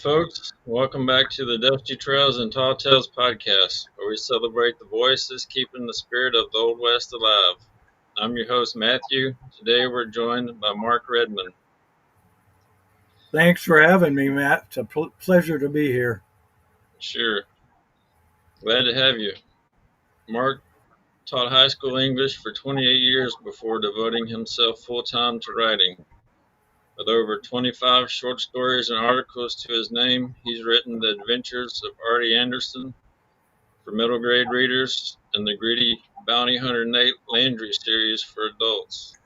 folks. Welcome back to the Dusty Trails and Tall Tales podcast, where we celebrate the voices keeping the spirit of the Old West alive. I'm your host, Matthew. Today we're joined by Mark Redmond. Thanks for having me, Matt. It's a pleasure to be here. Sure. Glad to have you. Mark taught high school English for 28 years before devoting himself full time to writing. With over 25 short stories and articles to his name, he's written The Adventures of Arty Anderson for middle grade readers and the gritty Bounty Hunter Nate Landry series for adults.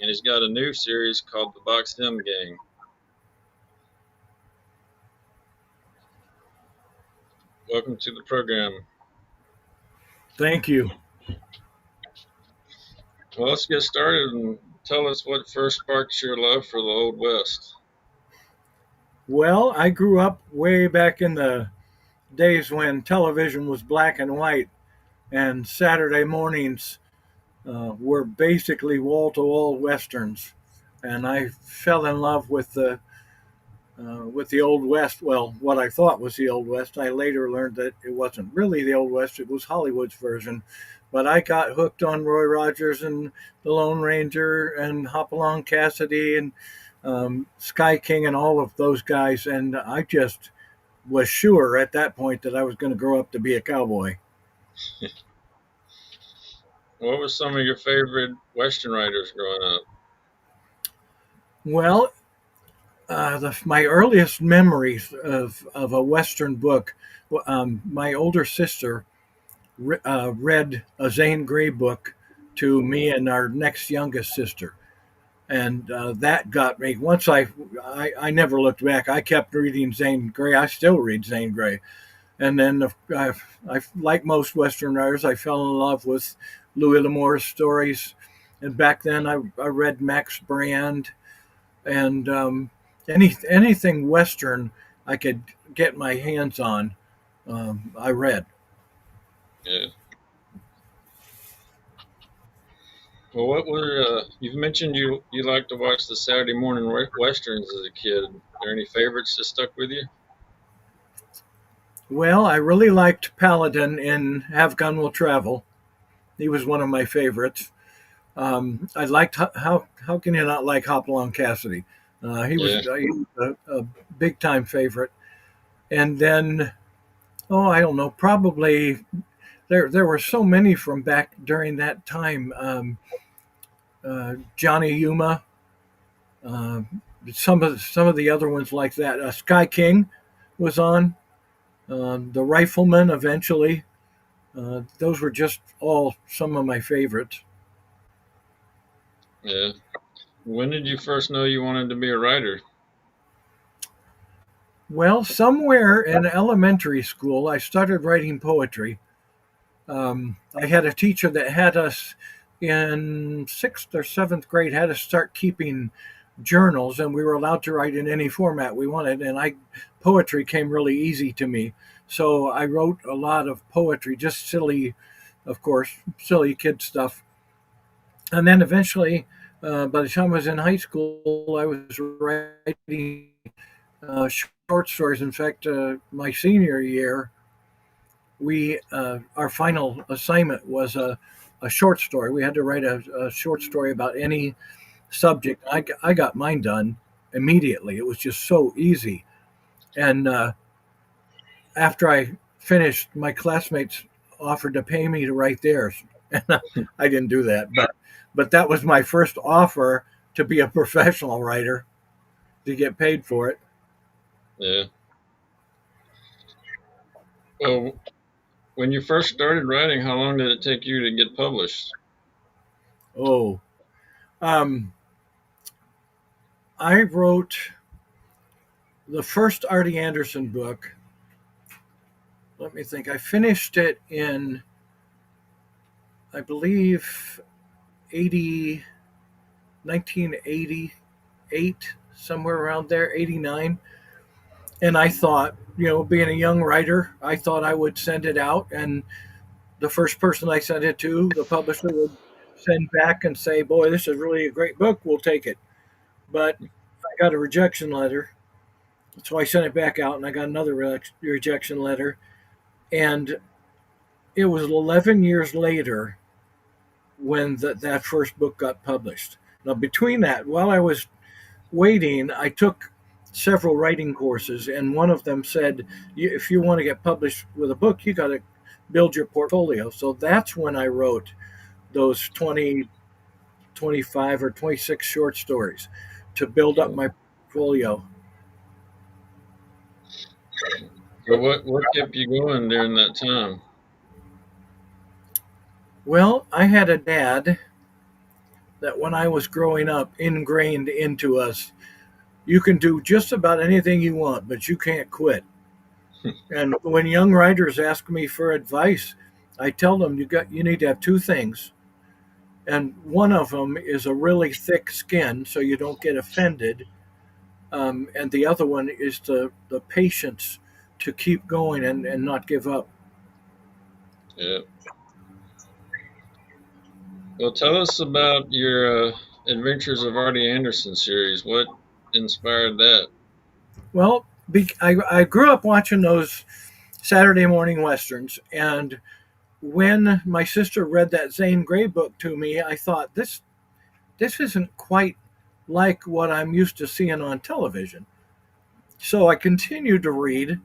And he's got a new series called The Box M Gang. Welcome to the program. Thank you. Well, let's get started and tell us what first sparked your love for the Old West. Well, I grew up way back in the days when television was black and white, and Saturday mornings were basically wall-to-wall westerns, and I fell in love with the Old West. Well, what I thought was the Old West. I later learned that it wasn't really the Old West; it was Hollywood's version. But I got hooked on Roy Rogers and the Lone Ranger and Hopalong Cassidy and Sky King and all of those guys, and I just was sure at that point that I was going to grow up to be a cowboy. What were some of your favorite Western writers growing up? Well, my earliest memories of a Western book, my older sister read a Zane Grey book to me and our next youngest sister. And that got me. Once I never looked back. I kept reading Zane Grey. I still read Zane Grey. And then, like most Western writers, I fell in love with Louis L'Amour's stories. And back then, I read Max Brand and anything Western I could get my hands on. I read. Yeah. Well, what were you've mentioned you like to watch the Saturday morning westerns as a kid. Are there any favorites that stuck with you? Well, I really liked Paladin in Have Gun Will Travel. He was one of my favorites. I liked how can you not like Hopalong Cassidy? He was a big time favorite. And then, I don't know, probably there were so many from back during that time. Johnny Yuma, some of the other ones like that. Sky King was on. The Rifleman eventually. Those were just all some of my favorites. Yeah. When did you first know you wanted to be a writer? Well, somewhere in elementary school, I started writing poetry. I had a teacher that had us in sixth or seventh grade, had us start keeping journals, and we were allowed to write in any format we wanted. And poetry came really easy to me. So I wrote a lot of poetry, just silly, of course, silly kid stuff. And then eventually, by the time I was in high school, I was writing short stories. In fact, my senior year, our final assignment was a short story. We had to write a short story about any subject. I got mine done immediately. It was just so easy. And after I finished, my classmates offered to pay me to write theirs. And I didn't do that, but that was my first offer to be a professional writer, to get paid for it. Yeah. Well, when you first started writing, how long did it take you to get published? Oh, I wrote the first Arty Anderson book. Let me think. I finished it in, I believe, 1988, somewhere around there, 89. And I thought, being a young writer, I thought I would send it out. And the first person I sent it to, the publisher would send back and say, boy, this is really a great book. We'll take it. But I got a rejection letter. So I sent it back out, and I got another rejection letter. And it was 11 years later when that first book got published. Now, between that, while I was waiting, I took several writing courses, and one of them said, if you want to get published with a book, you got to build your portfolio. So that's when I wrote those 20, 25, or 26 short stories to build up So, my portfolio. so what kept you going during that time? Well, I had a dad that when I was growing up ingrained into us, you can do just about anything you want, but you can't quit. And when young writers ask me for advice, I tell them you need to have two things. And one of them is a really thick skin so you don't get offended. And the other one is the patience to keep going and not give up. Yeah. Well, tell us about your Adventures of Artie Anderson series. What inspired that? Well, I grew up watching those Saturday morning westerns, and when my sister read that Zane Grey book to me, I thought this isn't quite like what I'm used to seeing on television. So I continued to read,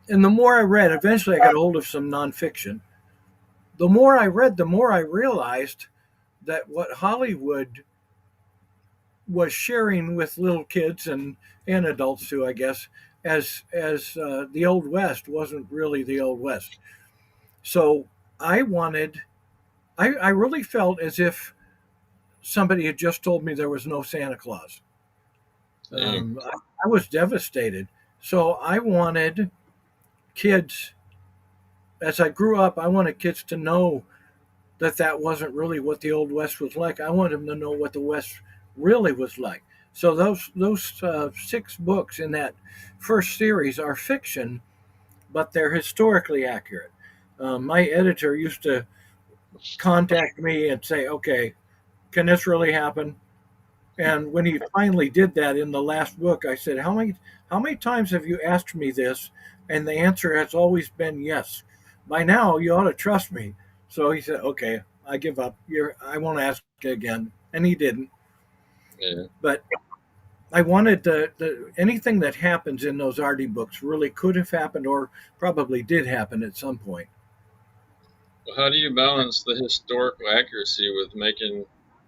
and the more I read, eventually I got a hold of some nonfiction. The more I read, the more I realized that what Hollywood was sharing with little kids and adults too, I guess, as the Old West wasn't really the Old West. So I wanted, I really felt as if somebody had just told me there was no Santa Claus. Dang. I was devastated. So I wanted kids, as I grew up, I wanted kids to know that wasn't really what the Old West was like. I wanted them to know what the West really was like. So those 6 books in that first series are fiction, but they're historically accurate. My editor used to contact me and say, "Okay, can this really happen?" And when he finally did that in the last book, I said, "How many times have you asked me this?" And the answer has always been yes. By now, you ought to trust me. So he said, "Okay, I give up. I won't ask again." And he didn't. Yeah. But I wanted anything that happens in those Artie books really could have happened or probably did happen at some point. Well, how do you balance the historical accuracy with making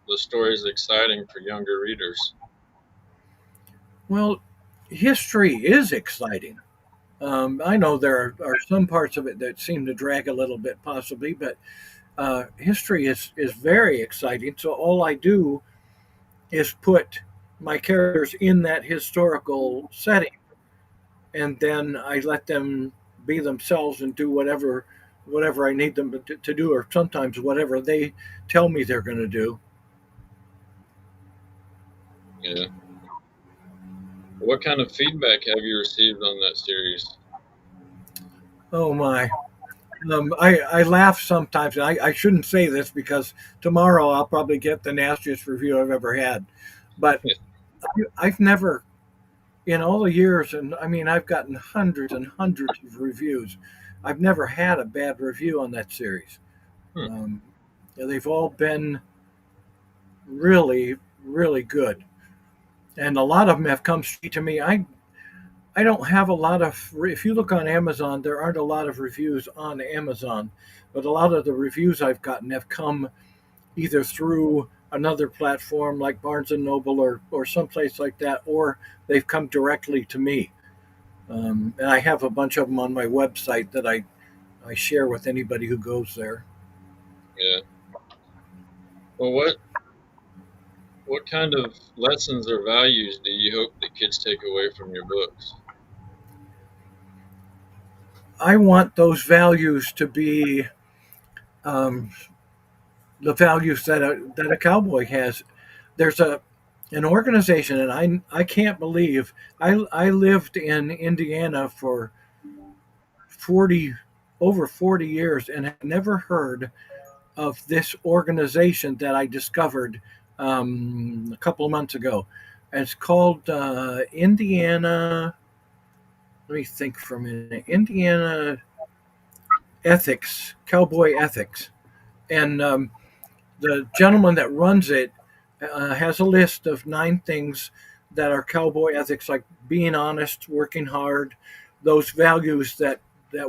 the stories exciting for younger readers? Well, history is exciting. I know there are some parts of it that seem to drag a little bit, possibly, but history is very exciting. So all I do is put my characters in that historical setting, and then I let them be themselves and do whatever I need them to do, or sometimes whatever they tell me they're going to do. Yeah. What kind of feedback have you received on that series? Oh my! I laugh sometimes. I shouldn't say this because tomorrow I'll probably get the nastiest review I've ever had, but I've never in all the years, and I mean, I've gotten hundreds and hundreds of reviews. I've never had a bad review on that series. Hmm. Um, they've all been really, really good, and a lot of them have come straight to me. I don't have a lot of. If you look on Amazon, there aren't a lot of reviews on Amazon, but a lot of the reviews I've gotten have come either through another platform like Barnes and Noble or someplace like that, or they've come directly to me. And I have a bunch of them on my website that I share with anybody who goes there. Yeah. Well, what kind of lessons or values do you hope that kids take away from your books? I want those values to be um, the values that a cowboy has. There's an organization, and I can't believe I lived in Indiana for 40 over 40 years and have never heard of this organization that I discovered a couple of months ago. And it's called Indiana. let me think for a minute. Indiana ethics, cowboy ethics, and the gentleman that runs it has a list of 9 things that are cowboy ethics, like being honest, working hard, those values that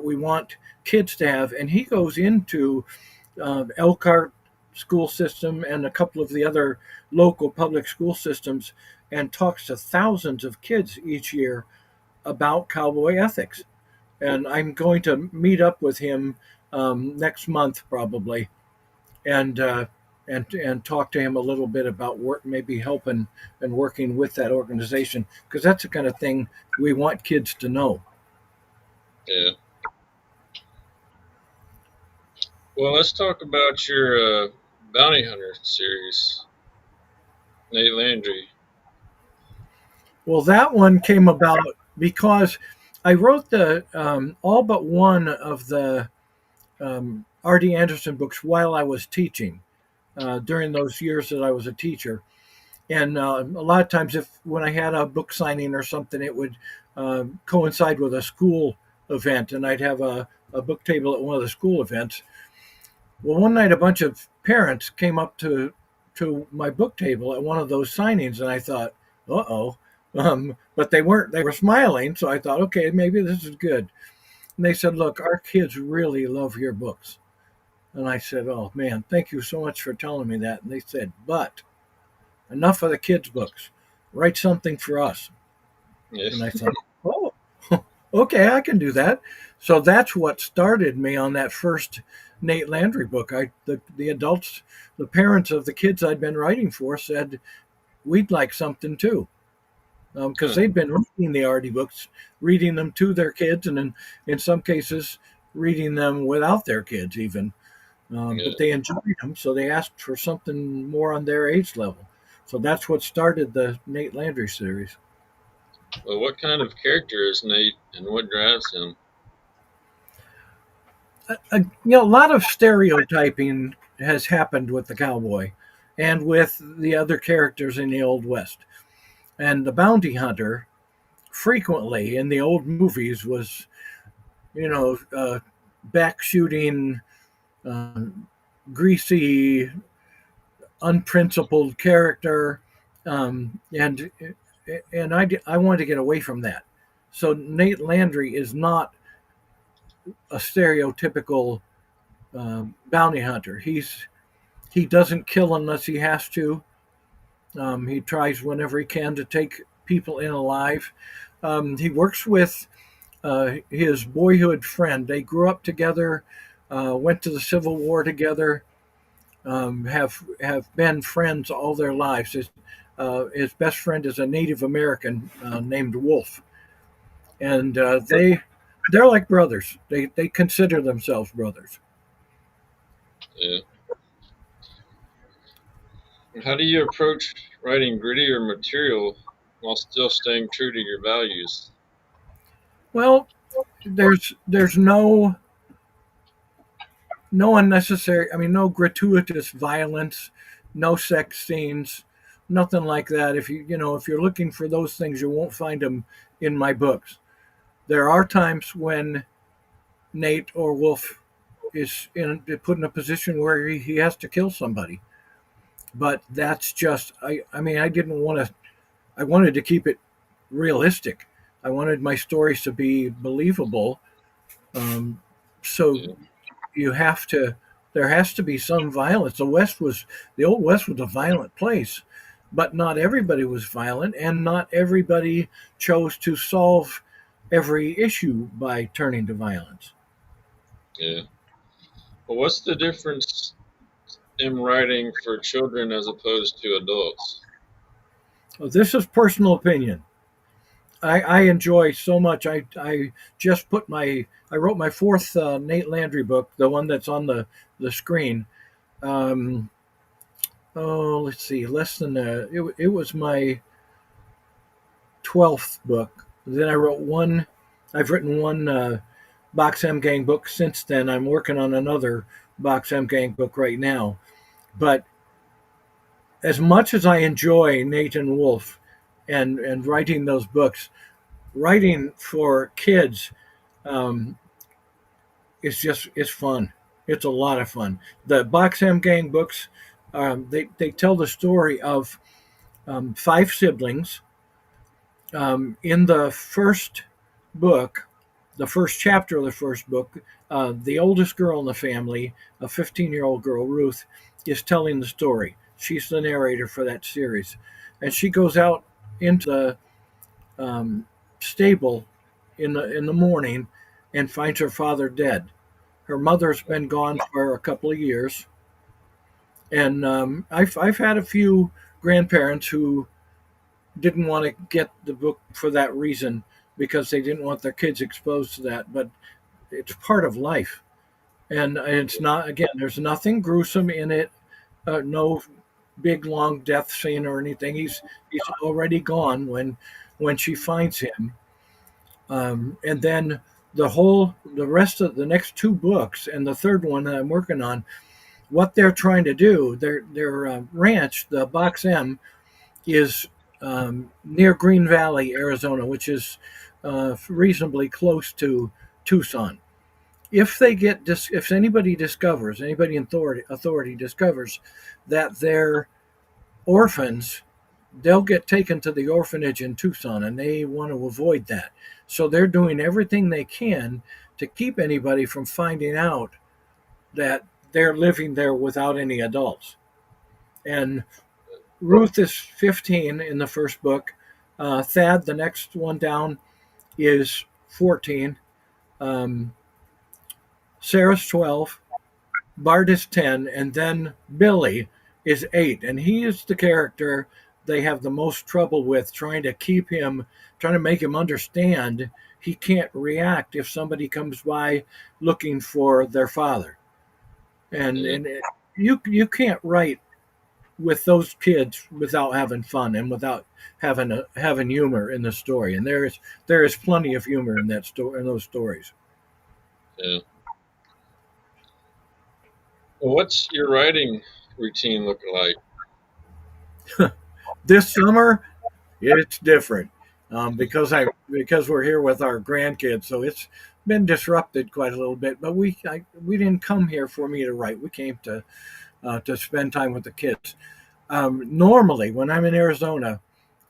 we want kids to have. And he goes into Elkhart school system and a couple of the other local public school systems and talks to thousands of kids each year about cowboy ethics. And I'm going to meet up with him next month probably, and and talk to him a little bit about work, maybe helping and working with that organization, because that's the kind of thing we want kids to know. Yeah. Well, let's talk about your Bounty Hunter series, Nate Landry. Well, that one came about because I wrote the all but one of the Artie Anderson books while I was teaching during those years that I was a teacher. And a lot of times, if when I had a book signing or something, it would coincide with a school event, and I'd have a book table at one of the school events. Well, one night, a bunch of parents came up to my book table at one of those signings, and I thought, "Uh oh," but they weren't. They were smiling, so I thought, "Okay, maybe this is good." And they said, "Look, our kids really love your books." And I said, "Oh man, thank you so much for telling me that." And they said, "But enough of the kids' books. Write something for us." Yeah. And I thought, "Oh, okay, I can do that." So that's what started me on that first Nate Landry book. The adults, the parents of the kids I'd been writing for said, "We'd like something too." Because Huh. they'd been reading the Artie books, reading them to their kids, and in some cases, reading them without their kids even. But Yeah. they enjoyed them, so they asked for something more on their age level. So that's what started the Nate Landry series. Well, what kind of character is Nate, and what drives him? A lot of stereotyping has happened with the cowboy and with the other characters in the Old West. And the bounty hunter frequently in the old movies was, you know, back shooting, uh, greasy, unprincipled character, and I wanted to get away from that. So Nate Landry is not a stereotypical bounty hunter. He doesn't kill unless he has to. He tries whenever he can to take people in alive. He works with his boyhood friend. They grew up together, went to the Civil War together, have been friends all their lives. His best friend is a Native American named Wolf, and they're like brothers. They consider themselves brothers. Yeah. How do you approach writing grittier material while still staying true to your values? Well, there's no unnecessary. I mean, no gratuitous violence, no sex scenes, nothing like that. If you're looking for those things, you won't find them in my books. There are times when Nate or Wolf is put in a position where he has to kill somebody, but that's just. I mean, I didn't want to. I wanted to keep it realistic. I wanted my stories to be believable. Um, so Yeah. you have to there has to be some violence. The old West was a violent place, but not everybody was violent, and not everybody chose to solve every issue by turning to violence. Yeah. Well, what's the difference in writing for children as opposed to adults? So this is personal opinion. I enjoy so much. I just I wrote my fourth Nate Landry book, the one that's on the screen. Um, oh, let's see, less than it was my 12th book. Then I wrote one. I've written one Box M Gang book since then. I'm working on another Box M Gang book right now. But as much as I enjoy Nate and Wolf and writing those books, writing for kids um, it's fun. It's a lot of fun. The Box M Gang books, they tell the story of five siblings. In the first book, the first chapter of the first book, the oldest girl in the family, a 15-year-old girl, Ruth, is telling the story. She's the narrator for that series. And she goes out into the stable in the morning and finds her father dead. Her mother's been gone for a couple of years, and I've had a few grandparents who didn't want to get the book for that reason because they didn't want their kids exposed to that. But it's part of life, and it's not. Again, there's nothing gruesome in it. No big long death scene or anything. He's already gone when she finds him, and then the rest of the next two books and the third one that I'm working on, what they're trying to do, their ranch, the Box M, is near Green Valley, Arizona, which is reasonably close to Tucson. If anybody discovers, anybody in authority discovers that they're orphans, they'll get taken to the orphanage in Tucson, and they want to avoid that. So they're doing everything they can to keep anybody from finding out that they're living there without any adults. And Ruth is 15 in the first book. Thad, the next one down, is 14. Um, Sarah's 12. Bart is 10. And then Billy is 8. And he is the character they have the most trouble with, trying to make him understand he can't react if somebody comes by looking for their father. And you can't write with those kids without having fun and without having humor in the story. And there is plenty of humor in that story, in those stories. Yeah. Well, what's your writing routine looking like? This summer, it's different because we're here with our grandkids, so it's been disrupted quite a little bit. But we didn't come here for me to write. We came to spend time with the kids. Normally, when I'm in Arizona,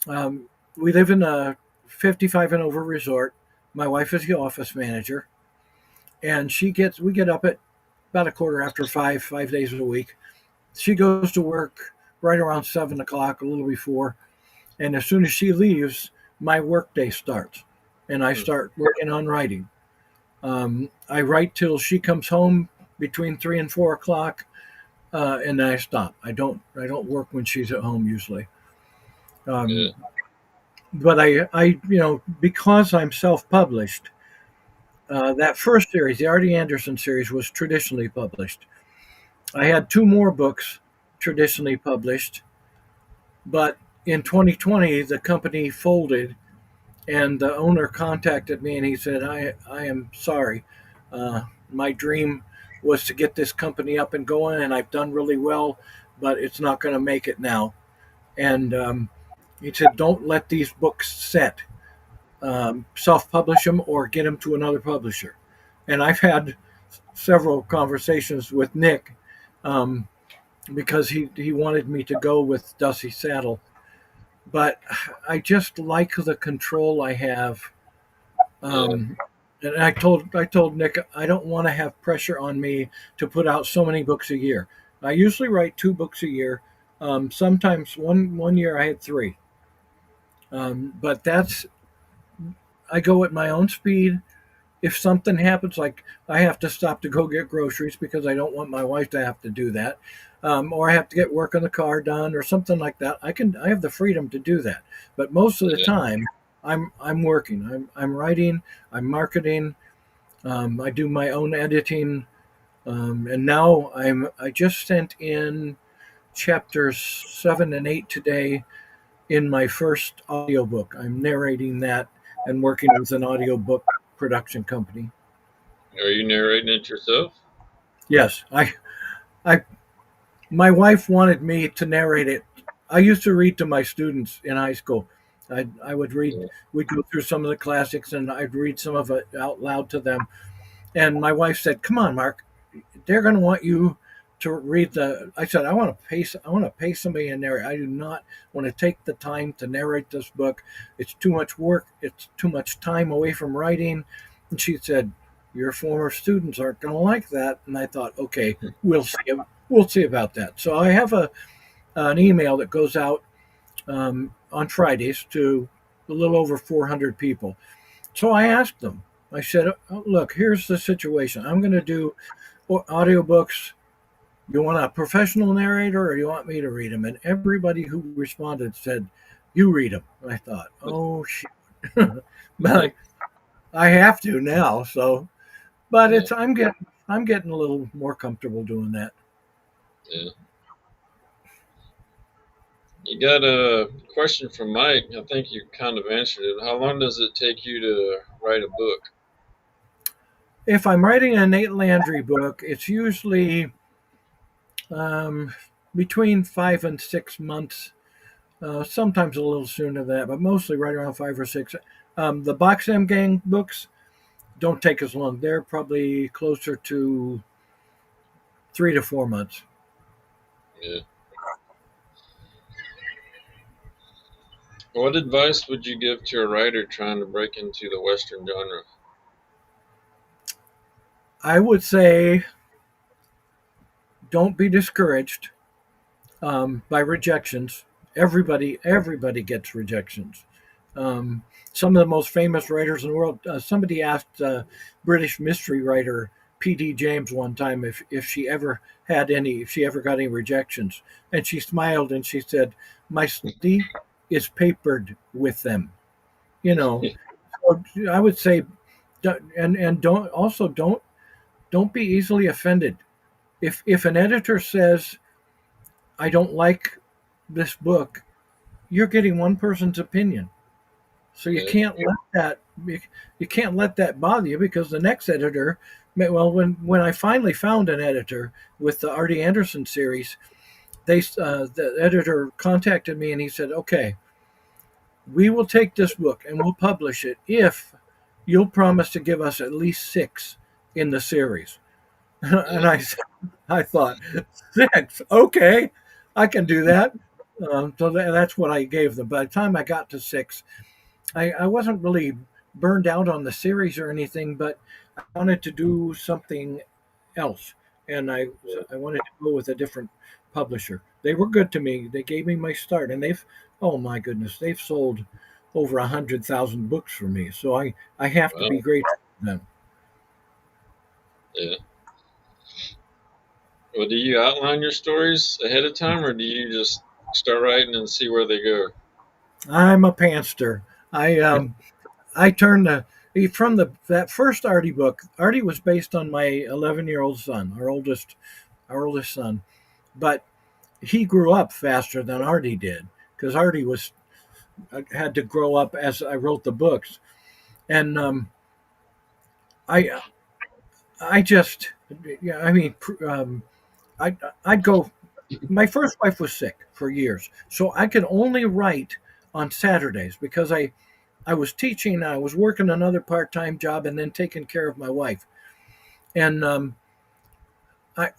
we live in a 55 and over resort. My wife is the office manager, and we get up at about a quarter after 5 days a week. She goes to work right around 7 o'clock, a little before, and as soon as she leaves, my work day starts, and I start working on writing. I write till she comes home between 3 and 4 o'clock, and then I stop. I don't work when she's at home usually. Yeah. Um, but because I'm self-published, that first series, the Artie Anderson series, was traditionally published. I had two more books traditionally published, but in 2020 the company folded, and the owner contacted me and he said, I am sorry. My dream was to get this company up and going, and I've done really well, but it's not going to make it now. And he said, don't let these books set. Self-publish them or get them to another publisher. And I've had several conversations with Nick, um, because he wanted me to go with Dusty Saddle, but I just like the control I have. Yeah. Um, and I told Nick I don't want to have pressure on me to put out so many books a year. I usually write 2 books a year. Sometimes one year I had 3. But that's I go at my own speed. If something happens, like I have to stop to go get groceries because I don't want my wife to have to do that, or I have to get work on the car done or something like that, I have the freedom to do that. But most of the Yeah. time, I'm working. I'm writing. I'm marketing. I do my own editing, and now I just sent in chapters 7 and 8 today in my first audiobook. I'm narrating that and working with an audiobook production company. Are you narrating it yourself? Yes, I, my wife wanted me to narrate it. I used to read to my students in high school, I would read. Yeah. We'd go through some of the classics, and I'd read some of it out loud to them. And my wife said, "Come on, Mark, they're going to want you to read the." I said, I want to pay somebody in there. I do not want to take the time to narrate this book. It's too much work. It's too much time away from writing." And she said, "Your former students aren't going to like that." And I thought, okay, we'll see. We'll see about that. So I have an email that goes out on Fridays to a little over 400 people. So I asked them. I said, "Look, here's the situation. I'm going to do audiobooks. You want a professional narrator, or you want me to read them?" And everybody who responded said, "You read them." And I thought, oh shit, but I have to now. So, but Yeah. I'm getting a little more comfortable doing that. Yeah. You got a question from Mike. I think you kind of answered it. How long does it take you to write a book? If I'm writing a Nate Landry book, it's usually um, between 5 and 6 months. Sometimes a little sooner than that, but mostly right around 5 or 6. The Box M Gang books don't take as long. They're probably closer to 3 to 4 months. Yeah. What advice would you give to a writer trying to break into the Western genre? I would say don't be discouraged by rejections. Everybody gets rejections. Um, some of the most famous writers in the world. Somebody asked British mystery writer P.D. James one time if she ever if she ever got any rejections, and she smiled and she said, "My study is papered with them." You know, so I would say, and don't be easily offended. If an editor says, "I don't like this book," you're getting one person's opinion. So Yeah. you can't let that bother you, because the next editor, well, when I finally found an editor with the Arty Anderson series, the editor contacted me and he said, "Okay, we will take this book and we'll publish it if you'll promise to give us at least 6 in the series." And Yeah. I thought, 6, okay, I can do that. So that's what I gave them. By the time I got to 6, I wasn't really burned out on the series or anything, but I wanted to do something else, and I wanted to go with a different publisher. They were good to me. They gave me my start, and oh my goodness, they've sold over 100,000 books for me. So I have to be Well, grateful to them. yeah. Well, do you outline your stories ahead of time, or do you just start writing and see where they go? I'm a pantster. I turned from the that first Artie book. Artie was based on my 11-year-old son, our oldest son, but he grew up faster than Artie did, because Artie was had to grow up as I wrote the books, and I I just yeah I mean I I'd go. My first wife was sick for years, so I could only write on Saturdays because I was teaching, I was working another part time job, and then taking care of my wife, and I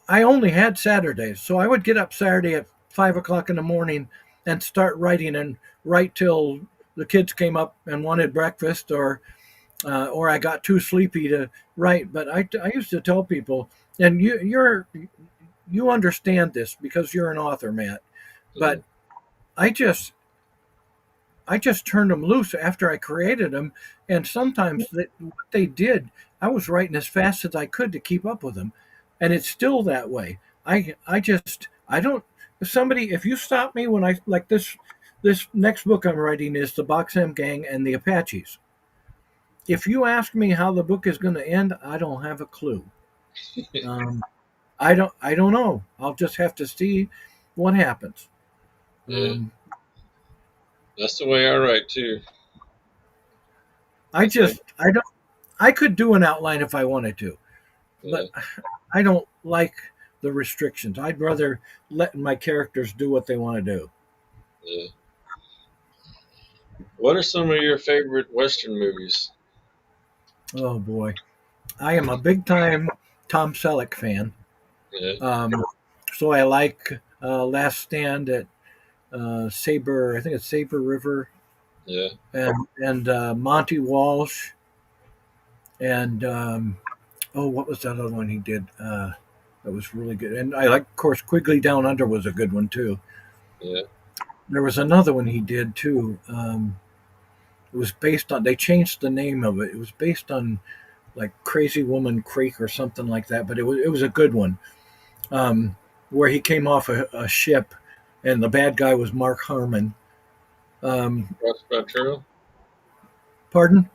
I only had Saturdays, so I would get up Saturday at 5 o'clock in the morning and start writing and write till the kids came up and wanted breakfast, or I got too sleepy to write. But I used to tell people, and you understand this because you're an author, Matt. Yeah. But I just I just turned them loose after I created them, and sometimes what they did, I was writing as fast as I could to keep up with them, and it's still that way. I don't. If you stop me when I like this next book I'm writing is the Box M Gang and the Apaches. If you ask me how the book is going to end, I don't have a clue. Um, I don't know. I'll just have to see what happens. Yeah. Um, That's the way I write too. I I think. just I don't. I could do an outline if I wanted to, Yeah. but I don't like the restrictions. I'd rather let my characters do what they want to do. Yeah. What are some of your favorite Western movies? Oh boy, I am a big time Tom Selleck fan. Yeah, Um, so I like Last Stand at Saber. I think it's Saber River, yeah, and Monty Walsh, and oh, what was that other one he did? That was really good. And I like, of course, Quigley Down Under was a good one too. yeah. There was another one he did too. It was based on. They changed the name of it. It was based on like Crazy Woman Creek or something like that. But it was a good one. Um, where he came off a ship, and the bad guy was Mark Harmon. Um, Crossbow Trail. Pardon?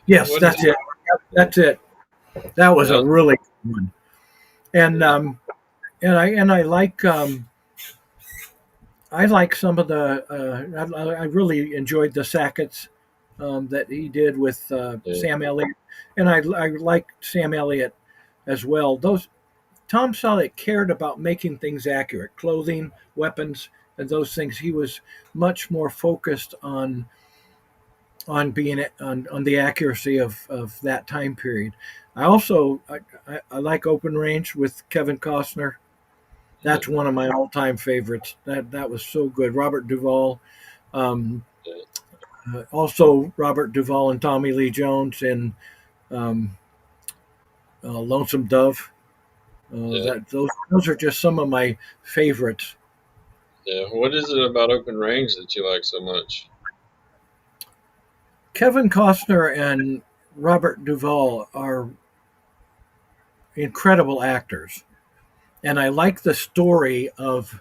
Yes, What is that's it? it. That's it. That was a Yeah, really good one. And yeah, I like some of the. I really enjoyed the Sackets that he did with yeah, Sam Elliott, and I like Sam Elliott as well. Those Tom Selleck cared about making things accurate, clothing, weapons, and those things. He was much more focused on being on the accuracy of that time period. I like Open Range with Kevin Costner. yeah, That's one of my all-time favorites. That was so good. Robert Duvall, um, yeah. also Robert Duvall and Tommy Lee Jones in um, Lonesome Dove. Yeah. That those are just some of my favorites. Yeah. What is it about Open Range that you like so much? Kevin Costner and Robert Duvall are incredible actors, and I like the story of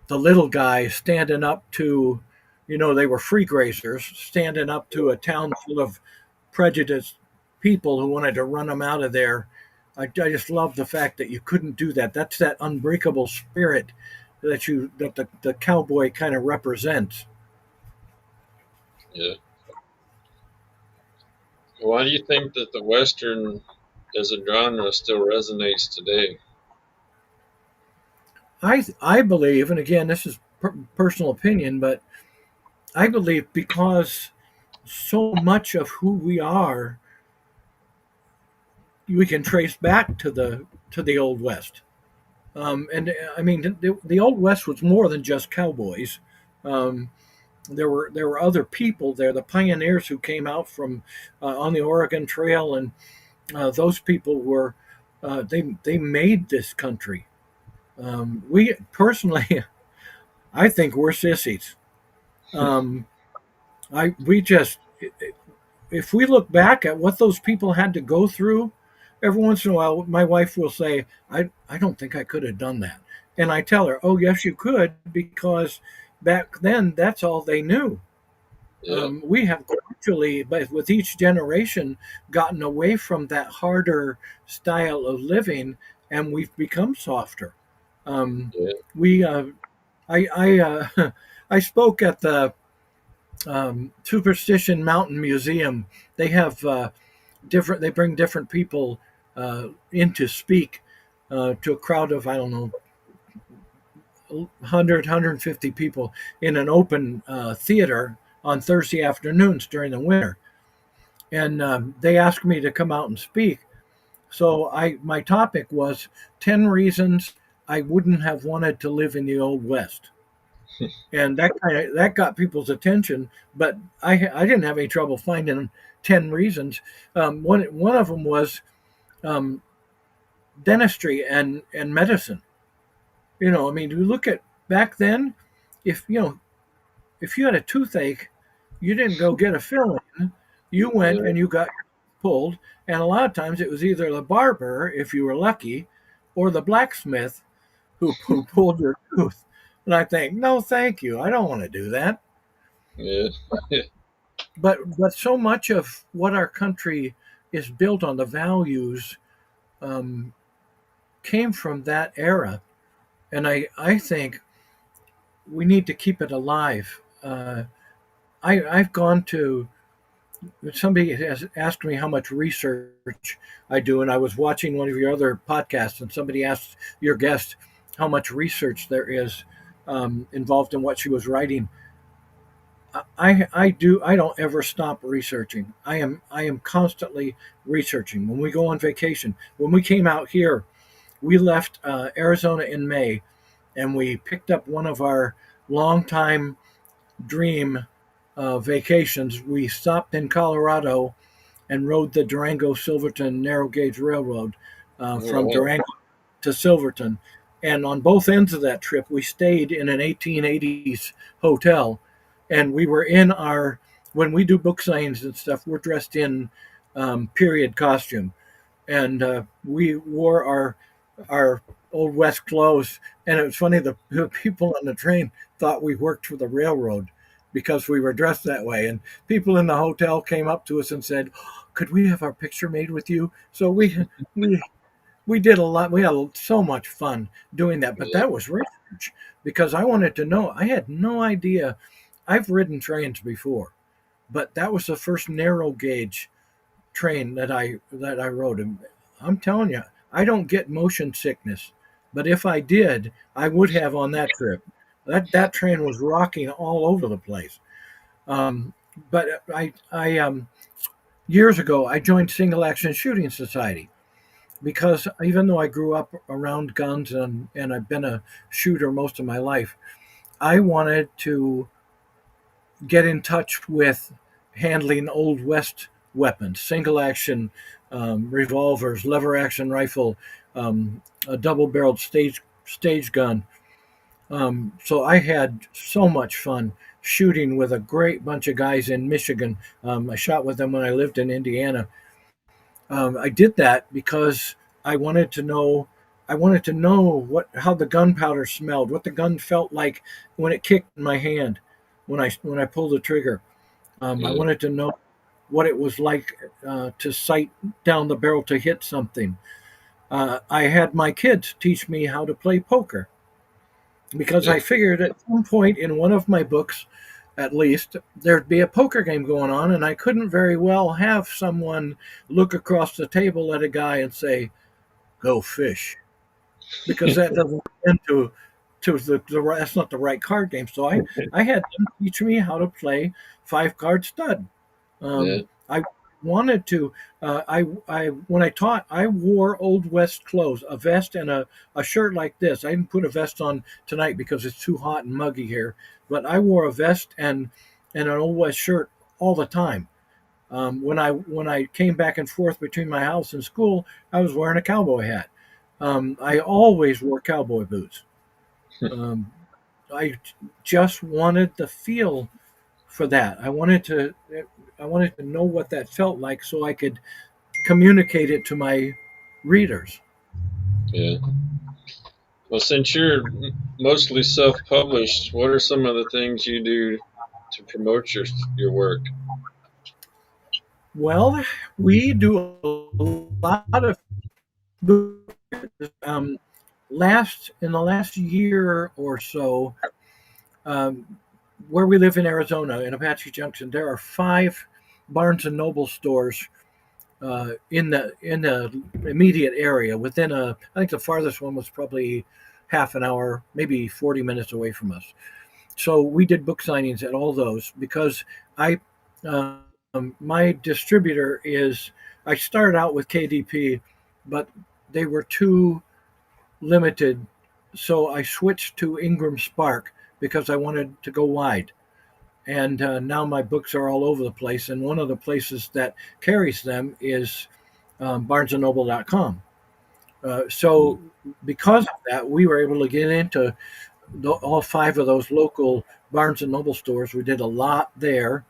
the little guy standing up to, they were free grazers standing up to a town full of prejudiced people who wanted to run them out of there. I just love the fact that you couldn't do that. That's that unbreakable spirit that the cowboy kind of represents. Yeah. Why do you think that the Western as a genre still resonates today? I believe, and again, this is personal opinion, but I believe because so much of who we are we can trace back to the old west. And I mean, the old west was more than just cowboys. Um, there were other people there, the pioneers who came out from on the Oregon Trail, and those people were they made this country. We personally, I think we're sissies. Um, I we just if we look back at what those people had to go through, every once in a while, my wife will say, I don't think I could have done that. And I tell her, oh, yes, you could, because back then, that's all they knew. Yeah. We have gradually, but with each generation, gotten away from that harder style of living, and we've become softer. Um, Yeah. we, I spoke at the Superstition Mountain Museum. They have different. They bring different people in to speak to a crowd of, I don't know, 100 people in an open theater on Thursday afternoons during the winter. And they asked me to come out and speak. So my topic was 10 reasons I wouldn't have wanted to live in the old west. And that got people's attention. But I didn't have any trouble finding 10 reasons. One of them was um, dentistry and medicine. I mean, you look at back then, if if you had a toothache, you didn't go get a filling. You went Yeah. and you got pulled, and a lot of times it was either the barber, if you were lucky, or the blacksmith who pulled your tooth. And I think, no, thank you, I don't want to do that. Yeah. But so much of what our country is built on, the values, um, came from that era, and I think we need to keep it alive. I've gone to somebody has asked me how much research I do, and I was watching one of your other podcasts, and somebody asked your guest how much research there is involved in what she was writing. I don't ever stop researching. I am constantly researching. When we go on vacation, when we came out here, we left Arizona in May, and we picked up one of our longtime dream vacations. We stopped in Colorado and rode the Durango Silverton narrow gauge railroad from Oh, Durango to Silverton. And on both ends of that trip, we stayed in an 1880s hotel. And we were in our, when we do book signings and stuff, we're dressed in period costume. And we wore our Old West clothes. And it was funny, the people on the train thought we worked for the railroad because we were dressed that way. And people in the hotel came up to us and said, "Could we have our picture made with you?" So we we did a lot. We had so much fun doing that, but yeah, that was research because I wanted to know. I had no idea. I've ridden trains before, but that was the first narrow gauge train that I rode. And I'm telling you, I don't get motion sickness, but if I did, I would have on that trip. That train was rocking all over the place. Um, but I years ago I joined Single Action Shooting Society because even though I grew up around guns and I've been a shooter most of my life, I wanted to get in touch with handling Old West weapons, single action revolvers, lever action rifle, a double barreled stage gun. So I had so much fun shooting with a great bunch of guys in Michigan. I shot with them when I lived in Indiana. I did that because I wanted to know. I wanted to know what how the gunpowder smelled, what the gun felt like when it kicked in my hand, when I pulled the trigger. I yeah, wanted to know what it was like to sight down the barrel to hit something. I had my kids teach me how to play poker because yeah, I figured at some point in one of my books, at least, there'd be a poker game going on, and I couldn't very well have someone look across the table at a guy and say, "Go fish," because that doesn't end to that's not the right card game. So I had them teach me how to play 5 card stud. yeah, I wanted to. I when I taught, I wore Old West clothes, a vest and a shirt like this. I didn't put a vest on tonight because it's too hot and muggy here. But I wore a vest and an Old West shirt all the time. When I came back and forth between my house and school, I was wearing a cowboy hat. I always wore cowboy boots. Um, I just wanted the feel for that. I wanted to know what that felt like so I could communicate it to my readers. yeah. Well, since you're mostly self-published, what are some of the things you do to promote your work? Well, we do a lot of um, last in the last year or so, um, where we live in Arizona in Apache Junction, there are 5 Barnes and Noble stores in the immediate area. I think the farthest one was probably half an hour, maybe 40 minutes away from us. So we did book signings at all those because my distributor is. I started out with KDP, but they were too limited, so I switched to Ingram Spark because I wanted to go wide. And now my books are all over the place, and one of the places that carries them is BarnesandNoble.com. So because of that, we were able to get into all 5 of those local Barnes and Noble stores. We did a lot there.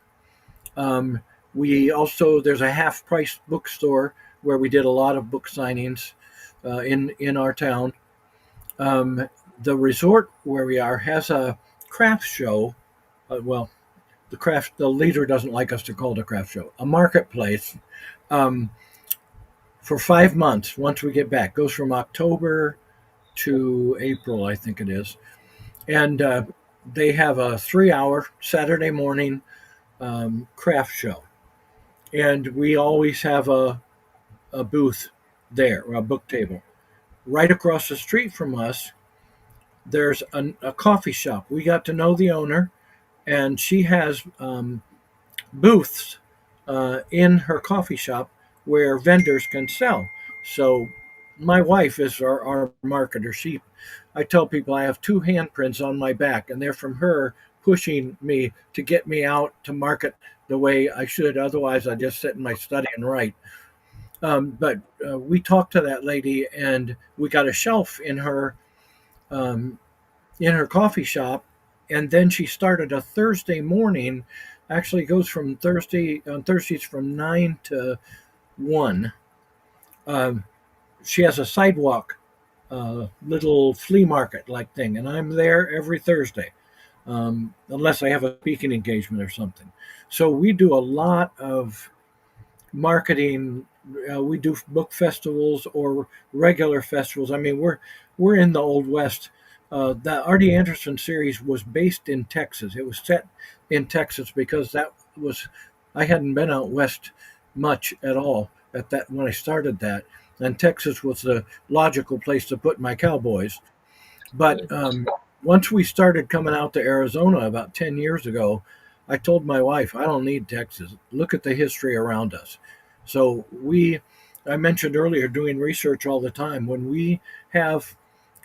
Um, we also there's a half price bookstore where we did a lot of book signings in our town. Um, the resort where we are has a craft show. Well, the leader doesn't like us to call it a craft show. A marketplace um, for 5 months. Once we get back, goes from October to April, I think it is, and they have a 3-hour Saturday morning craft show, and we always have a booth there, a book table. Right across the street from us, there's a coffee shop. We got to know the owner. and she has booths in her coffee shop where vendors can sell. So my wife is our marketer. I tell people I have two handprints on my back, and they're from her pushing me to get me out to market the way I should. Otherwise, I just sit in my study and write. But we talked to that lady, and we got a shelf um, in her coffee shop, and then she started a Thursday morning. Actually, goes from Thursdays from 9 to 1. Um, she has a sidewalk, little flea market like thing, and I'm there every Thursday, unless I have a speaking engagement or something. So we do a lot of marketing. We do book festivals or regular festivals. I mean, we're in the Old West. The Artie Anderson series was based in Texas. It was set in Texas because that was I hadn't been out west much at all at that when I started that, and Texas was the logical place to put my cowboys. Yeah. But once we started coming out to Arizona about 10 years ago, I told my wife, I don't need Texas. Look at the history around us. So I mentioned earlier, doing research all the time. When we have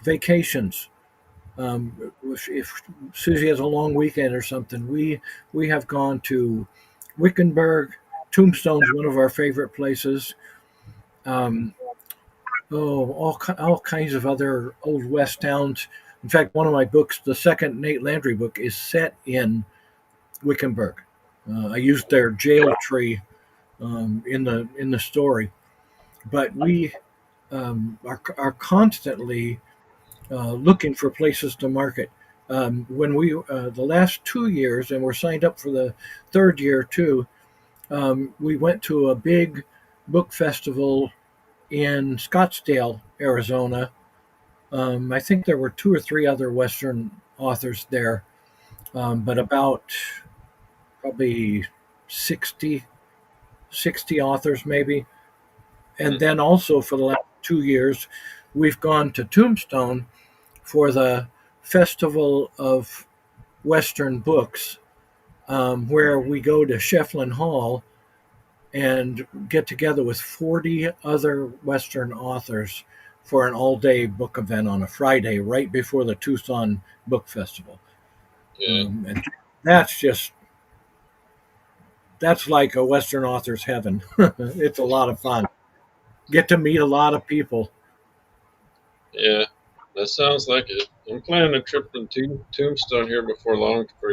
vacations, if Susie has a long weekend or something, we have gone to Wickenburg. Tombstone's one of our favorite places. Um, all kinds of other old west towns. In fact, one of my books, the second Nate Landry book, is set in Wickenburg. I used their jail tree in the story, but we are constantly looking for places to market. When we the last 2 years, and we're signed up for the third year too, we went to a big book festival in Scottsdale, Arizona. I think there were two or three other Western authors there, but about probably 60, 60 authors maybe. And then also for the last 2 years, we've gone to Tombstone for the Festival of Western Books, where we go to Shefflin Hall and get together with 40 other Western authors for an all day book event on a Friday right before the Tucson Book Festival. Yeah. And that's just, that's like a Western author's heaven. It's a lot of fun. Get to meet a lot of people. Yeah. That sounds like it. I'm planning a trip to Tombstone here before long for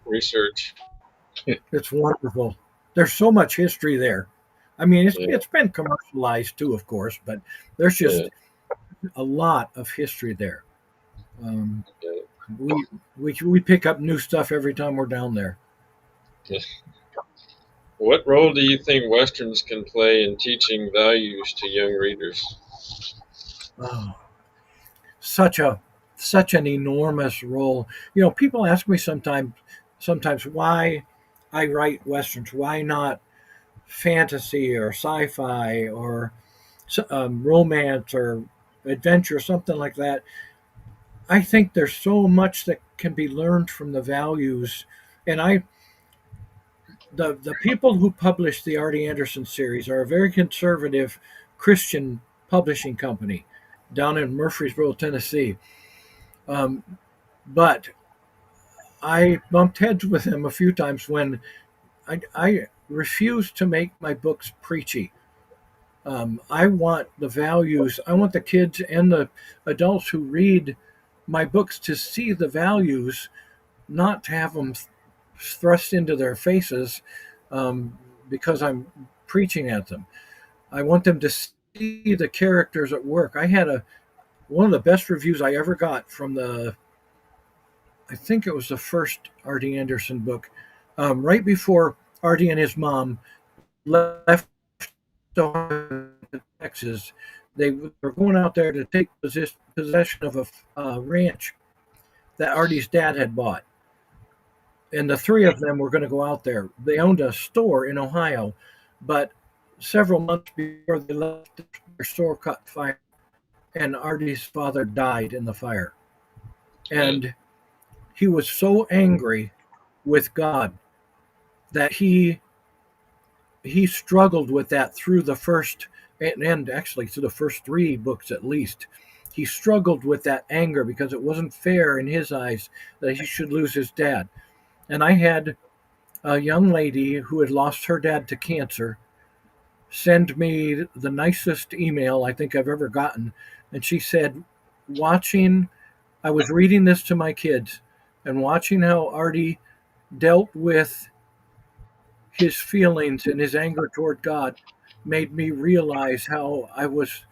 research. It's wonderful. There's so much history there. I mean, Yeah. it's been commercialized too, of course, but there's Yeah. just a lot of history there. Um, Yeah. we pick up new stuff every time we're down there. Yeah. What role do you think westerns can play in teaching values to young readers? Oh, such a such an enormous role. You know, people ask me sometimes why I write westerns. Why not fantasy or sci-fi or romance or adventure, something like that. I think there's so much that can be learned from the values, and the people who publish the Arty Anderson series are a very conservative Christian publishing company down in Murfreesboro, Tennessee. Um, but I bumped heads with them a few times when I refuse to make my books preachy. I want the values. I want the kids and the adults who read my books to see the values, not to have them thrust into their faces um, because I'm preaching at them. I want them to see the characters at work. I had a one of the best reviews I ever got from I think it was the first Arty Anderson book, right before Arty and his mom left Texas. They were going out there to take possession of a ranch that Arty's dad had bought. And the three of them were going to go out there. They owned a store in Ohio, but several months before they left, their store caught fire, and Arty's father died in the fire. Yeah. And he was so angry with God. That he struggled with that through the first and actually through the first three books at least. He struggled with that anger because it wasn't fair in his eyes that he should lose his dad. And I had a young lady who had lost her dad to cancer send me the nicest email I think I've ever gotten. And she said, watching, I was reading this to my kids and watching how Arty dealt with his feelings and his anger toward God made me realize how I was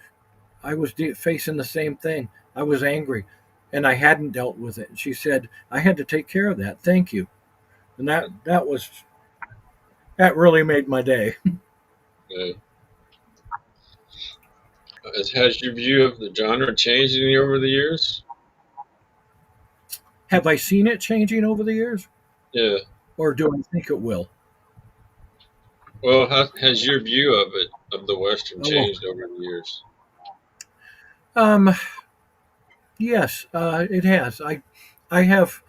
facing the same thing. I was angry and I hadn't dealt with it. And she said, I had to take care of that. Thank you. And that really made my day. Uh, has your view of the genre changed any over the years? Have I seen it changing over the years? Yeah. Or do I think it will? Well, has your view of it, of the Western, Oh, changed over the years? um, yes, it has. I have,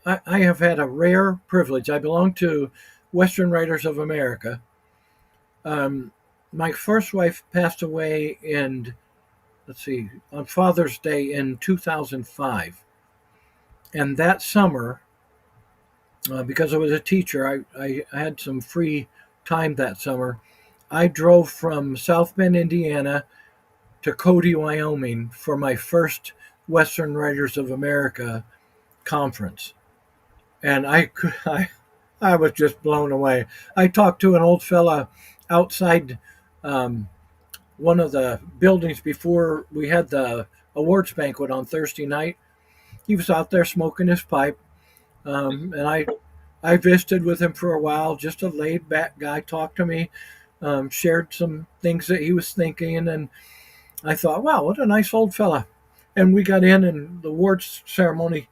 I have had a rare privilege. I belong to Western Writers of America. Um, my first wife passed away in, let's see, on Father's Day in 2005. And that summer, because I was a teacher, I had some free time that summer. I drove from South Bend, Indiana to Cody, Wyoming for my first Western Writers of America conference. And I was just blown away. I talked to an old fella outside um, one of the buildings before we had the awards banquet on Thursday night. He was out there smoking his pipe, and I visited with him for a while. Just a laid back guy, talked to me, shared some things that he was thinking, and I thought, wow, what a nice old fella. And we got in, and the awards ceremony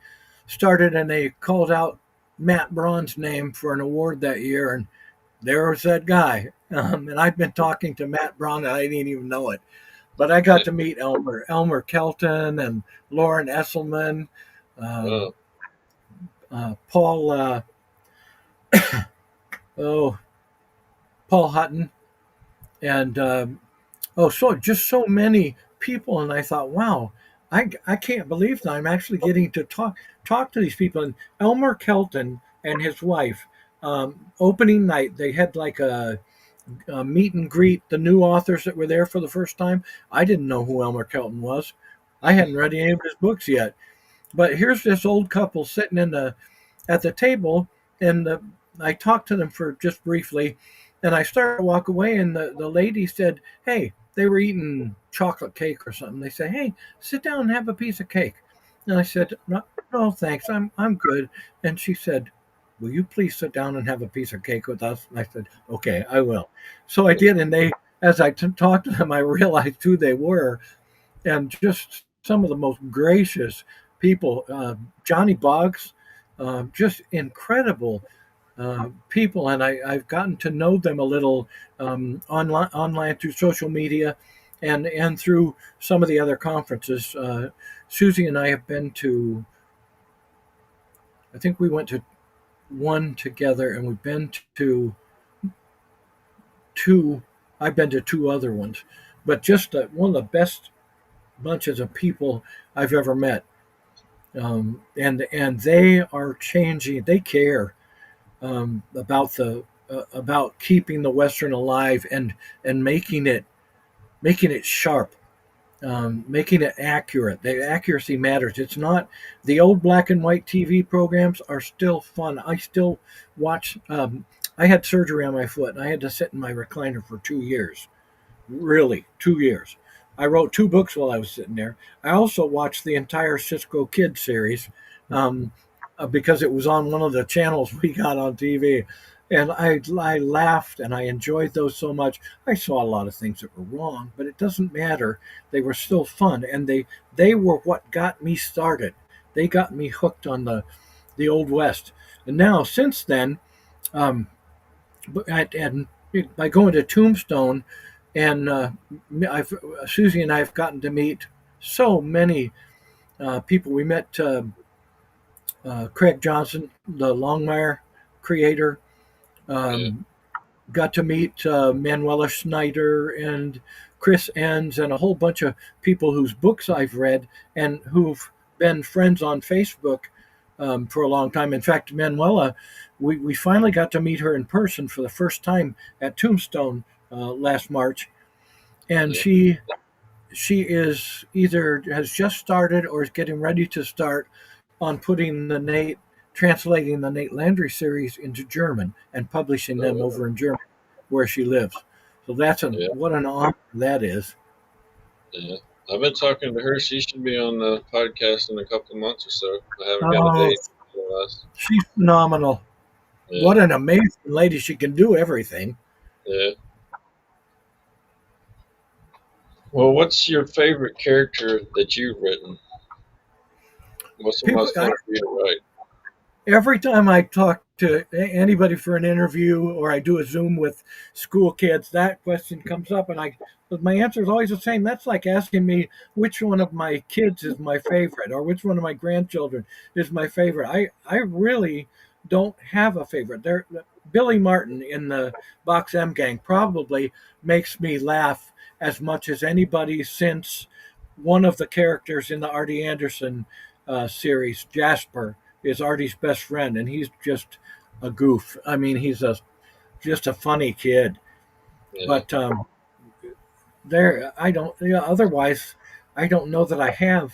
started, and they called out Matt Braun's name for an award that year, and there was that guy. And I'd been talking to Matt Braun, and I didn't even know it. But I got to meet Elmer Kelton, and Lauren Esselman, um, Oh, Paul, oh, Paul Hutton, and so just so many people. And I thought, wow, I can't believe that I'm actually getting to talk to these people. And Elmer Kelton and his wife, opening night, they had like a meet and greet the new authors that were there for the first time. I didn't know who Elmer Kelton was. I hadn't read any of his books yet. But here's this old couple sitting at the table, and I talked to them for just briefly, and I started to walk away, and the lady said, "Hey," they were eating chocolate cake or something. They said, "Hey, sit down and have a piece of cake." And I said, "No, no thanks, I'm good." And she said, "Will you please sit down and have a piece of cake with us?" And I said, "Okay, I will." So I did, and as I talked to them, I realized who they were, and just some of the most gracious people. Johnny Boggs, just incredible people, and I've gotten to know them a little online through social media, and through some of the other conferences. Susie and I have been to. I think we went to one together, and we've been to two. I've been to two other ones, but just one of the best bunches of people I've ever met. And they are changing. They care about keeping the Western alive and making it sharp, making it accurate. The accuracy matters. It's not the old black and white TV programs are still fun. I still watch. I had surgery on my foot, and I had to sit in my recliner for 2 years. Really, 2 years. I wrote two books while I was sitting there. I also watched the entire Cisco Kid series um, because it was on one of the channels we got on TV. And I laughed and I enjoyed those so much. I saw a lot of things that were wrong, but it doesn't matter. They were still fun, and they were what got me started. They got me hooked on the Old West. And now, since then, um, and by going to Tombstone, and Susie and I have gotten to meet so many people. We met Craig Johnson, the Longmire. creator. Yeah. Um, got to meet Manuela Schneider and Chris Enns and a whole bunch of people whose books I've read and who've been friends on Facebook for a long time. In fact, Manuela, we finally got to meet her in person for the first time at Tombstone last March, and Yeah. she is either has just started or is getting ready to start on putting the Nate translating the Nate Landry series into German and publishing them Oh, over in Germany where she lives. So yeah. what an honor that is. Yeah. I've been talking to her. She should be on the podcast in a couple of months or so. I haven't got a Oh, date for us. she's phenomenal. Yeah. What an amazing lady. She can do everything. Yeah. Well, what's your favorite character that you've written? What's the People, most fun for you to write? every time I talk to anybody for an interview or I do a Zoom with school kids, that question comes up, and but my answer is always the same. That's like asking me which one of my kids is my favorite or which one of my grandchildren is my favorite. I really don't have a favorite. Billy Martin in the Box M Gang probably makes me laugh as much as anybody since one of the characters in the Artie Anderson series, Jasper, is Artie's best friend, and he's just a goof. I mean, just a funny kid. Yeah. But there, I don't. Otherwise, I don't know that I have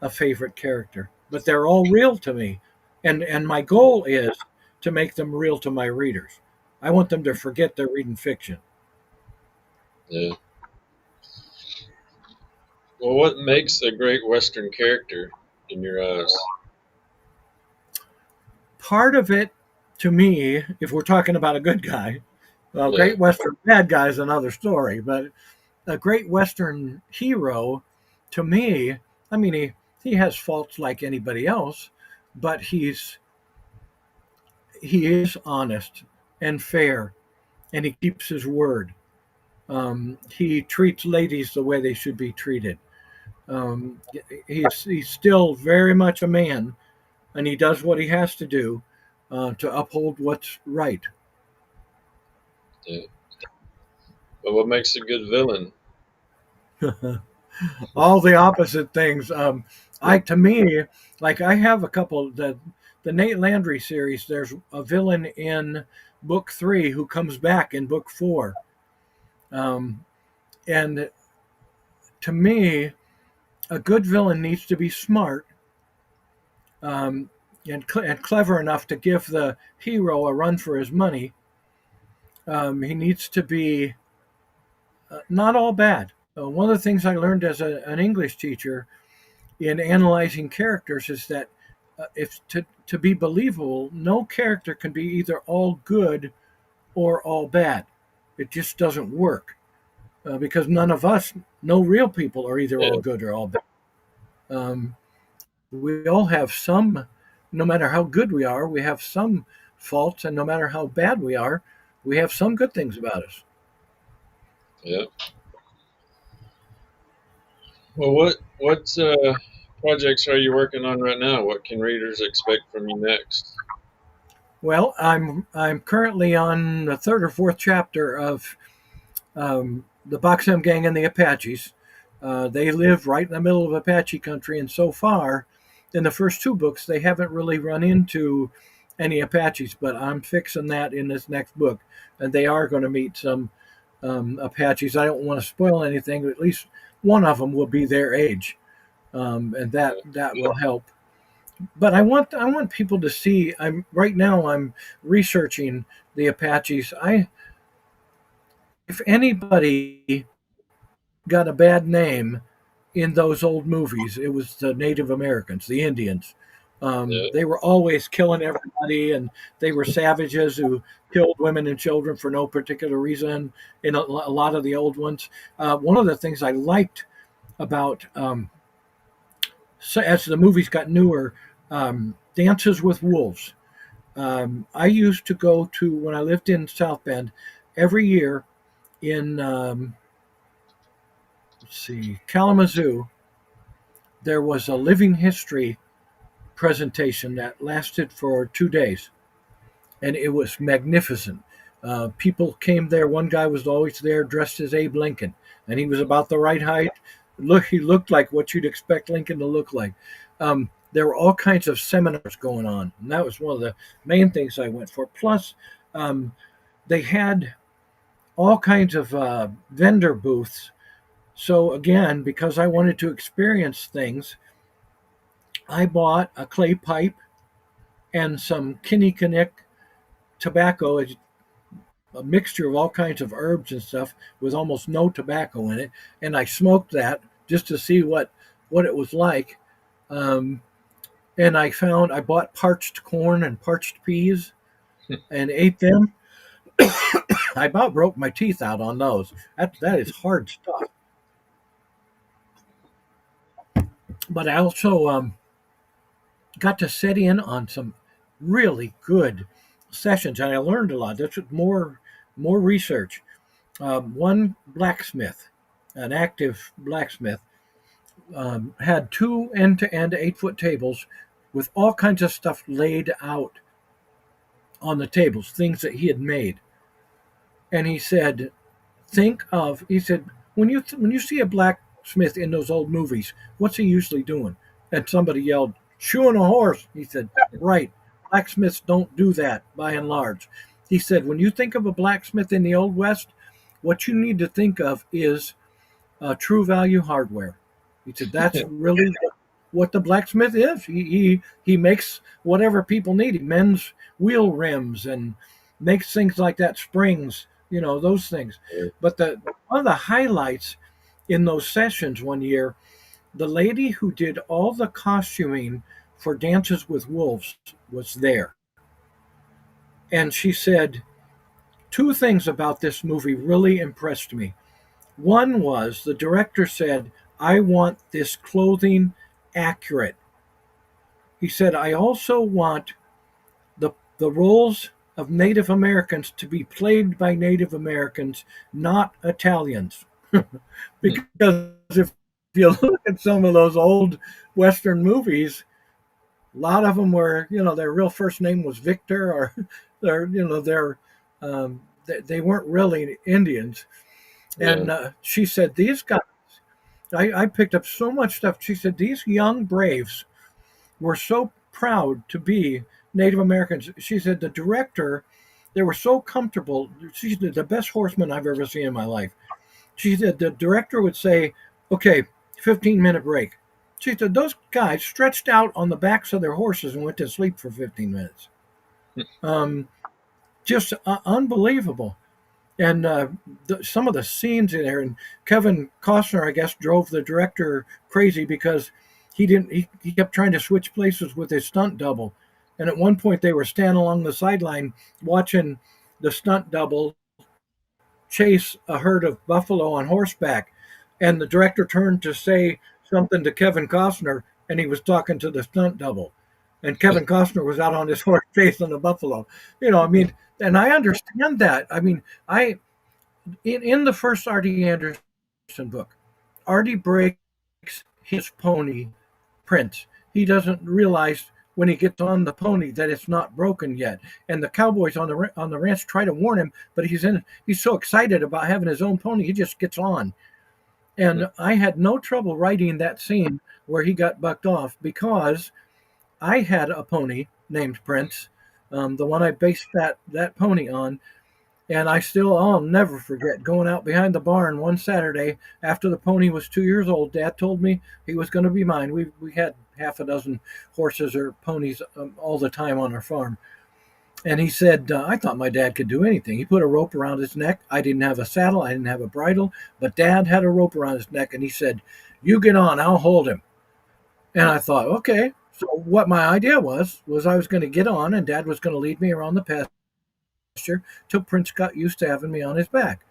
a favorite character. But they're all real to me, and my goal is to make them real to my readers. I want them to forget they're reading fiction. Yeah. Well, what makes a great Western character in your eyes? Part of it, to me, if we're talking about a good guy, well, Yeah. Great Western bad guy is another story. But a great Western hero, to me, I mean, he has faults like anybody else, but he is honest and fair, and he keeps his word. He treats ladies the way they should be treated. Um, he's still very much a man, and he does what he has to do to uphold what's right. Yeah. But what makes a good villain? All the opposite things. I to me, like I have a couple the Nate Landry series. There's a villain in book 3 who comes back in book 4, um, and to me, a good villain needs to be smart um, and clever enough to give the hero a run for his money. He needs to be not all bad. One of the things I learned as an English teacher in analyzing characters is that if to be believable, no character can be either all good or all bad. It just doesn't work because none of us, no real people, are either all Yeah. good or all bad. Um, we all have some, no matter how good we are, we have some faults, and no matter how bad we are, we have some good things about us. Yeah. Well, what projects are you working on right now? What can readers expect from you next? Well, I'm currently on the third or fourth chapter of the Boxem Gang and the Apaches. They live right in the middle of Apache country, and so far, in the first 2 books, they haven't really run into any Apaches. But I'm fixing that in this next book, and they are going to meet some Apaches. I don't want to spoil anything, but at least one of them will be their age, and that will help. But I want people to see. I'm researching the Apaches. I If anybody got a bad name in those old movies, it was the Native Americans, the Indians. Yeah. They were always killing everybody, and they were savages who killed women and children for no particular reason. In a lot of the old ones, one of the things I liked about so as the movies got newer, Dances with Wolves. I used to go to when I lived in South Bend every year in let's see Kalamazoo. There was a living history presentation that lasted for 2 days, and it was magnificent. People came there. One guy was always there dressed as Abe Lincoln, and he was about the right height. He looked like what you'd expect Lincoln to look like. There were all kinds of seminars going on, and that was one of the main things I went for. Plus, um, they had all kinds of vendor booths. So again, because I wanted to experience things, I bought a clay pipe and some Kinnickinnick tobacco, a mixture of all kinds of herbs and stuff with almost no tobacco in it, and I smoked that just to see what it was like. Um, and I bought parched corn and parched peas and ate them. I about broke my teeth out on those. That is hard stuff. But I also got to sit in on some really good sessions, and I learned a lot. That's more research. One blacksmith, an active blacksmith, had two end-to-end 8-foot tables with all kinds of stuff laid out on the tables, things that he had made. And he said, he said, when you see a blacksmith in those old movies, what's he usually doing? And somebody yelled, shoeing a horse. He said, right, blacksmiths don't do that by and large. He said, when you think of a blacksmith in the Old West, what you need to think of is true value hardware. He said, that's really what the blacksmith is. He makes whatever people need. He mends wheel rims and makes things like that, springs, those things. But one of the highlights in those sessions one year, the lady who did all the costuming for Dances with Wolves was there. And she said, two things about this movie really impressed me. One was the director said, I want this clothing accurate. He said, I also want the roles of Native Americans to be played by Native Americans, not Italians. Because if you look at some of those old Western movies, a lot of them were, their real first name was Victor, or they weren't really Indians. And she said, these guys, I picked up so much stuff. She said, these young braves were so proud to be Native Americans. She said, the director, they were so comfortable. She's the best horseman I've ever seen in my life. She said, the director would say, okay, 15-minute break. She said, those guys stretched out on the backs of their horses and went to sleep for 15 minutes. Just unbelievable. And some of the scenes in there, and Kevin Costner, I guess, drove the director crazy because he kept trying to switch places with his stunt double. And at one point they were standing along the sideline watching the stunt double chase a herd of buffalo on horseback. And the director turned to say something to Kevin Costner, and he was talking to the stunt double. And Kevin Costner was out on his horse chasing the buffalo. And I understand that. In the first Arty Anderson book, Arty breaks his pony Prince. He doesn't realize when he gets on the pony that it's not broken yet. And the cowboys on the ranch try to warn him, but he's so excited about having his own pony, he just gets on. And I had no trouble writing that scene where he got bucked off because I had a pony named Prince, the one I based that pony on. And I'll never forget going out behind the barn one Saturday after the pony was 2 years old. Dad told me he was going to be mine. We had half a dozen horses or ponies all the time on our farm. And he said, I thought my dad could do anything. He put a rope around his neck. I didn't have a saddle. I didn't have a bridle. But Dad had a rope around his neck. And he said, you get on. I'll hold him. And I thought, okay. So what my idea was I was going to get on and Dad was going to lead me around the pasture till Prince got used to having me on his back.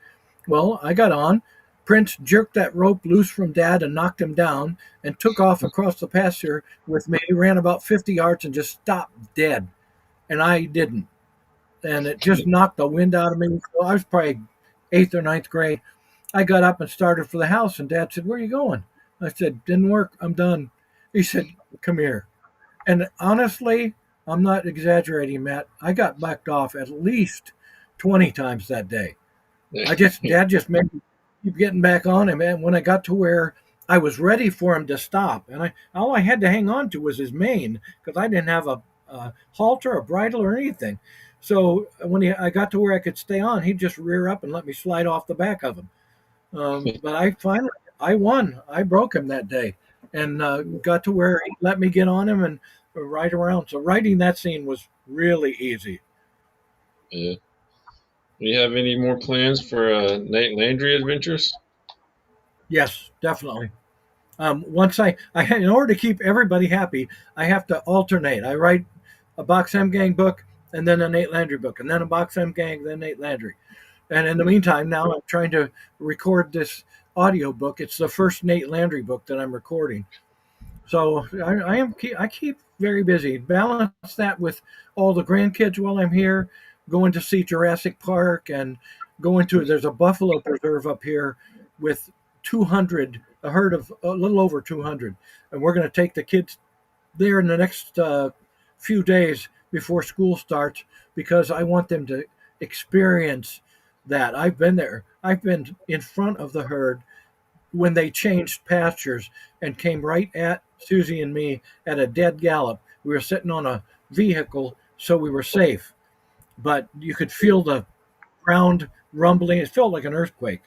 Well, I got on. Prince jerked that rope loose from Dad and knocked him down and took off across the pasture with me. He ran about 50 yards and just stopped dead. And I didn't. And it just knocked the wind out of me. So I was probably 8th or 9th grade. I got up and started for the house, and Dad said, where are you going? I said, didn't work. I'm done. He said, come here. And honestly, I'm not exaggerating, Matt. I got backed off at least 20 times that day. Dad just made me keep getting back on him. And when I got to where I was ready for him to stop, and all I had to hang on to was his mane because I didn't have a halter, a bridle, or anything. So I got to where I could stay on, he'd just rear up and let me slide off the back of him. But I won. I broke him that day, and got to where he let me get on him and ride around. So riding that scene was really easy. Yeah. Do you have any more plans for Nate Landry adventures? Yes, definitely. Once in order to keep everybody happy, I have to alternate. I write a Box M Gang book and then a Nate Landry book, and then a Box M Gang, then Nate Landry. And in the meantime, now I'm trying to record this audio book. It's the first Nate Landry book that I'm recording. So I keep very busy. Balance that with all the grandkids while I'm here, going to see Jurassic Park and going to there's a buffalo preserve up here with 200 a herd of a little over 200, and we're going to take the kids there in the next few days before school starts because I want them to experience that. I've been there. I've been in front of the herd when they changed pastures and came right at Susie and me at a dead gallop. We were sitting on a vehicle, so we were safe, but you could feel the ground rumbling. It felt like an earthquake.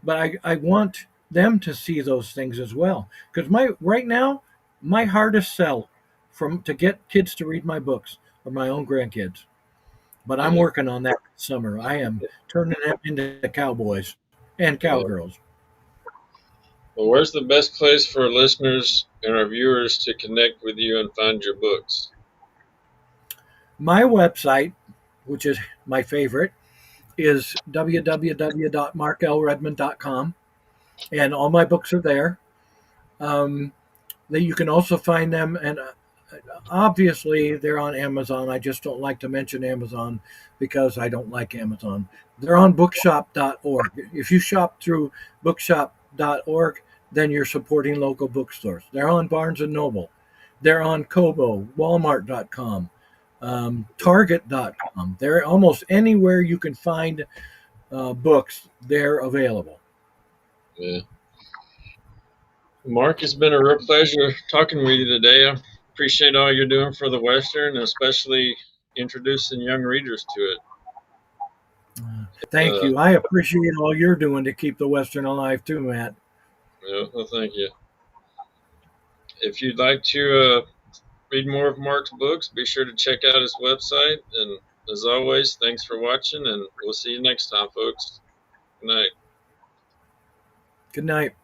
But I want them to see those things as well. Because right now, my hardest sell to get kids to read my books are my own grandkids. But I'm Yeah. working on that this summer. I am turning them into cowboys and Yeah. cowgirls. Well, where's the best place for listeners and our viewers to connect with you and find your books? My website, which is my favorite, is www.marklredmond.com, and all my books are there. Um, you can also find them, and obviously they're on Amazon. I just don't like to mention Amazon because I don't like Amazon. They're on bookshop.org. If you shop through bookshop.org, then you're supporting local bookstores. They're on Barnes and Noble. They're on Kobo, Walmart.com, Target.com. They're almost anywhere you can find books, they're available. Yeah. Mark, it's been a real pleasure talking with you today. I appreciate all you're doing for the Western, and especially introducing young readers to it. Thank Uh, you. I appreciate all you're doing to keep the Western alive too, Matt. well, thank you. If you'd like to read more of Mark's books, be sure to check out his website. And as always, thanks for watching, and we'll see you next time, folks. Good night. Good night.